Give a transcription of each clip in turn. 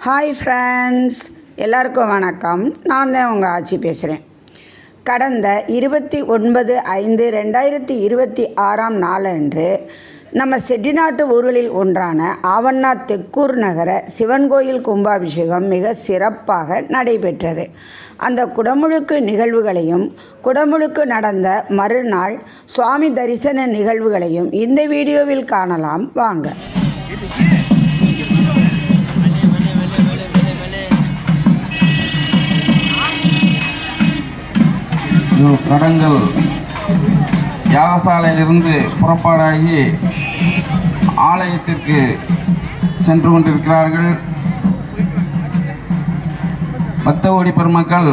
Hi friends, எல்லாருக்கும் வணக்கம். நான் தான் உங்கள் ஆச்சி பேசுகிறேன். கடந்த 29/5/2026 நாளன்று நம்ம செட்டிநாட்டு ஊர்களில் ஒன்றான ஆவண்ணா தெக்கூர் நகர சிவன் கோயில் கும்பாபிஷேகம் மிக சிறப்பாக நடைபெற்றது. அந்த குடமுழுக்கு நிகழ்வுகளையும் குடமுழுக்கு நடந்த மறுநாள் சுவாமி தரிசன நிகழ்வுகளையும் இந்த வீடியோவில் காணலாம் வாங்க. கடங்கள் யாகசாலையிலிருந்து புறப்பாடாகி ஆலயத்திற்கு சென்று கொண்டிருக்கிறார்கள். பக்த கோடி பெருமக்கள்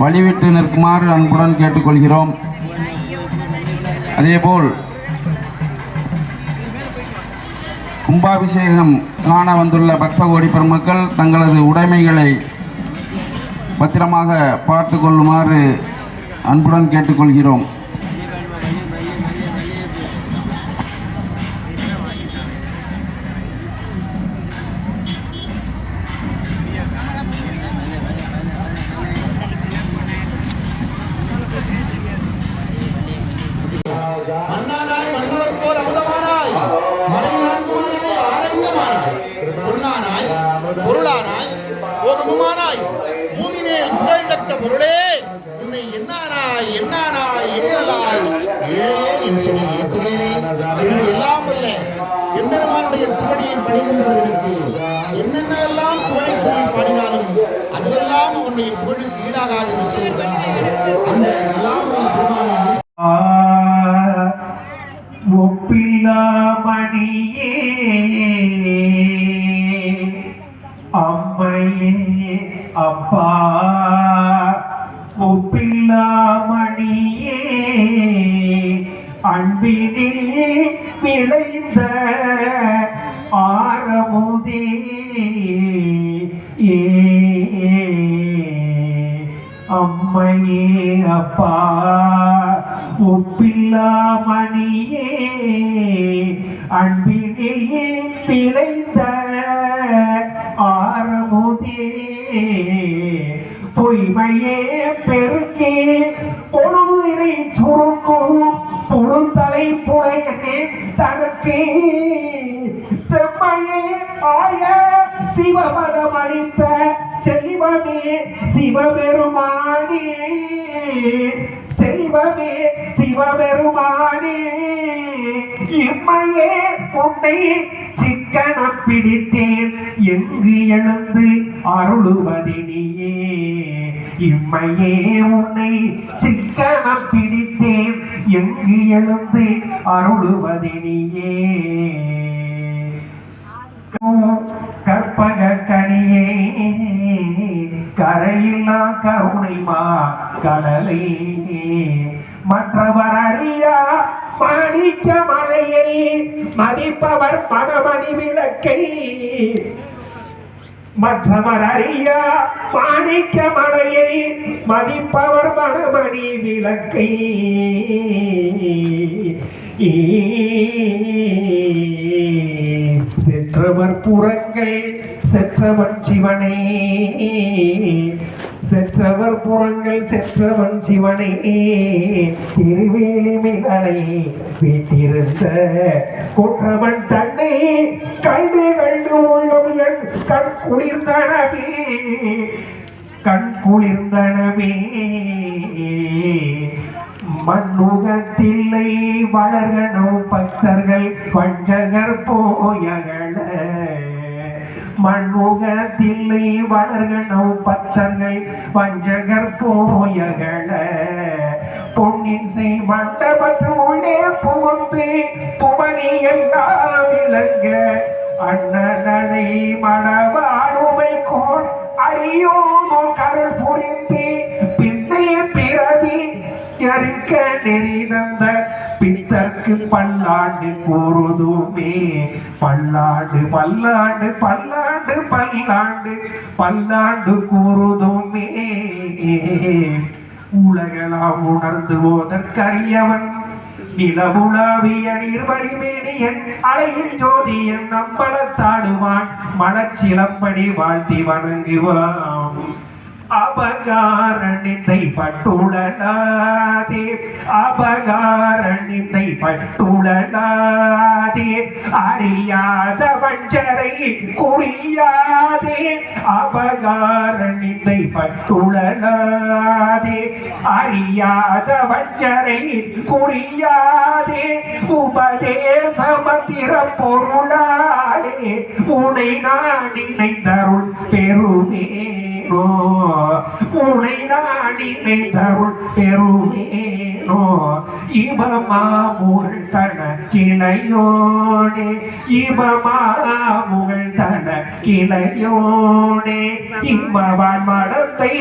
வழிவிட்டு நிற்குமாறு அன்புடன் கேட்டுக்கொள்கிறோம். அதேபோல் கும்பாபிஷேகம் காண வந்துள்ள பக்த கோடி பெருமக்கள் தங்களது உடைமைகளை பத்திரமாக பார்த்து கொள்ளுமாறு அன்புடன் கேட்டுக்கொள்கிறோம். பொருளே உன்னை என்னானாய் என்னானாய் எண்ணலாய் ஏன் சொல்லி எல்லாம் அல்ல எம்பெருமானுடைய திருவடியை பணிகின்றவர்களுக்கு என்னென்னெல்லாம் புகழை சொல்லி பாடினாலும் அதுவெல்லாம் உன்னுடைய புகழுக்கு ஈடாகாது என்று சொல்லியிருந்தார்கள். அந்த எல்லாம் ஒப்பில்லாமணியே அம்மையே அப்பா ஒப்பில்லாமணியே அன்பினில் விளைந்த ஆரமுதே அம்மையே அப்பா ஒப்பில்லாமணியே அன்பினில் விளைந்த ஆரமுதே பொய்மையே பெருக்கே பொழுதினை சுருக்கும் பொழுத்தலை புலையனே தனக்கே செம்மையே ஆய சிவபதம் அளித்த செல்வமே சிவபெருமானே செல்வமே சிவபெருமானே இம்மையே உன்னை சிக்கனம் பிடித்தேன் எங்கு எழுந்து அருளுவதினியே இம்மையே உன்னை சிக்கனம் பிடித்தேன் எங்கு எழுந்து அருளுவதினியே கற்பக கனியே கரையில்லா கருணைமா கடலே மற்றவர் அறியா மாணிக்க மலையை மதிப்பவர் மணமணி விளக்கை மற்றவர் அறியா மாணிக்க மலையை மதிப்பவர் மணமணி விளக்கை செற்றவர் புறங்கள் செற்றவன் சிவனே செற்றவர் புறங்கள் செற்றவன் சிவனே திருவேலி மிகலை வீட்டிருந்த குற்றவன் தன்னை கண்டு கண்டு உள்ளம் கண் குளிர்ந்தனவே கண் குளிர்ந்தனவே மண்ணுகத்தில்லை வளர்கணும் பக்தர்கள் பஞ்சகர் போயகள மண்ணுகத்தில்லை வளர்கணும் பக்தர்கள் பஞ்சகர் போயகள பொன்னின் செய் மண்டபத்து உள்ளே புகுந்து புவனி எல்லாம் விளங்க அண்ணனை மணவாடுமை கோள் அடியோமோ கருள் புரிந்து பின்னே பிறவி யறிக்க நெறி தந்த பித்தர்க்கு பல்லாண்டு கூறுதுமே பல்லாண்டு பல்லாண்டு பல்லாண்டு பல்லாண்டு பல்லாண்டு கூறுதுமே உலகெல்லாம் உணர்ந்து போதற்கரியவன் நிலவுலாவிய நீர்வழிமேனியன் அலையில் ஜோதியன் நம்பளத்தாடுவான் மலச்சிலம்படி வாழ்த்தி வணங்குவான் அபகாரணித்தை பட்டுளனாதே அபகாரணித்தை பட்டுளனாதே அறியாத வஞ்சரை குறியாதே அபகாரணித்தை பட்டுளனாதே அறியாத வஞ்சரை குறியாதே உபதேசமந்திர பொருளாடே உனை நான் நினைத்தருள் பெருமேனோ உனை நாடி தருள் பெருமேனோ இவமாமுகள் தன கிளையோனே இவமாமுகள் தன கிளையோனே இவவான் மடத்தை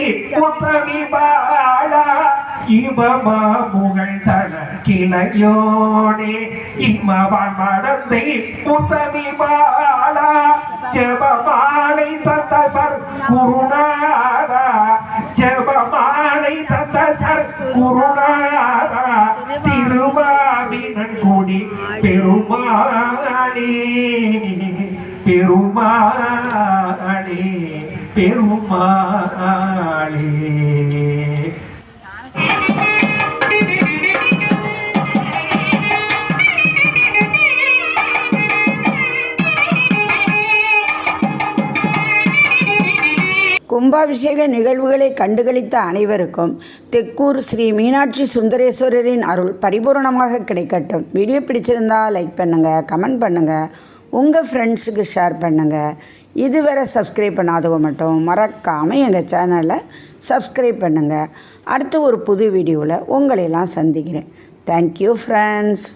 உத்தமி பாலா இவமாமுகள் தன கிளையோனே இவவான் மடத்தை உத்தமி பாலா ஜெபமாலை தந்தசர் குருநாதா ஜெபமாலை தந்தசர் குருநாதா திருவாவினன் கொடி பெருமாளே பெருமாளே பெருமாளே. கும்பாபிஷேக நிகழ்வுகளை கண்டுகளித்த அனைவருக்கும் தெக்கூர் ஸ்ரீ மீனாட்சி சுந்தரேஸ்வரரின் அருள் பரிபூர்ணமாக கிடைக்கட்டும். வீடியோ பிடிச்சிருந்தா லைக் பண்ணுங்கள், கமெண்ட் பண்ணுங்கள், உங்கள் ஃப்ரெண்ட்ஸுக்கு ஷேர் பண்ணுங்கள். இதுவரை சப்ஸ்கிரைப் பண்ணாதவங்க மட்டும் மறக்காமல் எங்கள் சேனலை சப்ஸ்கிரைப் பண்ணுங்கள். அடுத்து ஒரு புது வீடியோவில் உங்களையெல்லாம் சந்திக்கிறேன். Thank you friends.